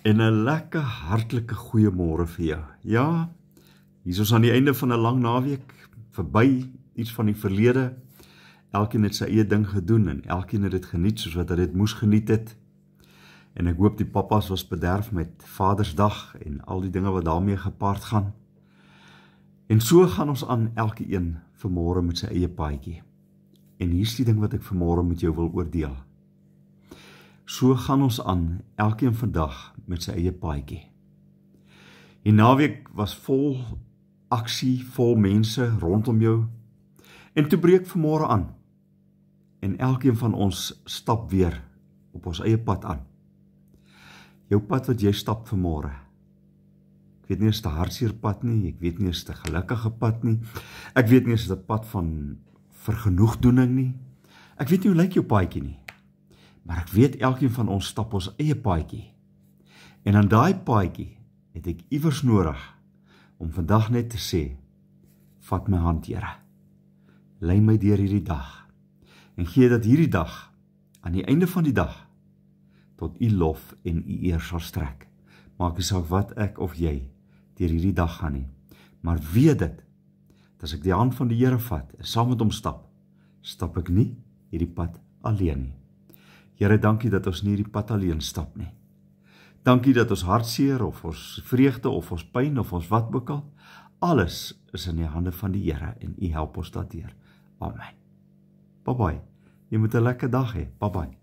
En 'n lekker hartlike goeiemôre vir jou. Ja, hier is ons aan die einde van 'n lang naweek, verby iets van die verlede. Elkeen het sy eie ding gedoen en elkeen het dit geniet soos wat hy dit moes geniet het. En ek hoop die pappas was bederf met Vadersdag en al die dinge wat daarmee gepaard gaan. En so gaan ons aan elkeen vanmôre met sy eie paadjie. En hier's die ding wat ek vanmôre met jou wil oordeel. So gaan ons aan elkeen vandag met sy eie paadjie. Die naweek was vol aksie, vol mense rondom jou. En toe breek vanmôre aan. En elkeen van ons stap weer op ons eie pad aan. Jou pad wat jy stap vanmôre. Ek weet nie is dit 'n hartseer pad nie, ek weet nie is dit 'n gelukkige pad nie. Ek weet nie is dit 'n pad van vergenoegdoening nie. Ek weet nie hoe lyk jou paadjie nie. Maar ek weet elkeen van ons stap ons eie paadjie. En aan daai paadjie het ek iewers nodig om vandag net te sê, vat my hand, Here. Lei my deur hierdie dag. En gee dat hierdie dag, aan die einde van die dag, tot U lof en U eer sal strek. Maak nie saak wat ek of jy deur hierdie dag gaan nie. Maar weet dit, dat as ek die hand van die Here vat en saam met hom stap, stap ek nie hierdie pad alleen nie. Here, dankie dat ons nie hierdie pad alleen stap nie. Dankie dat ons hartseer of ons vreugde of ons pyn of ons wat ook al, alles is in die hande van die Here en U help ons daardeur. Amen. Bye bye. Jy moet 'n lekker dag hê. Bye bye.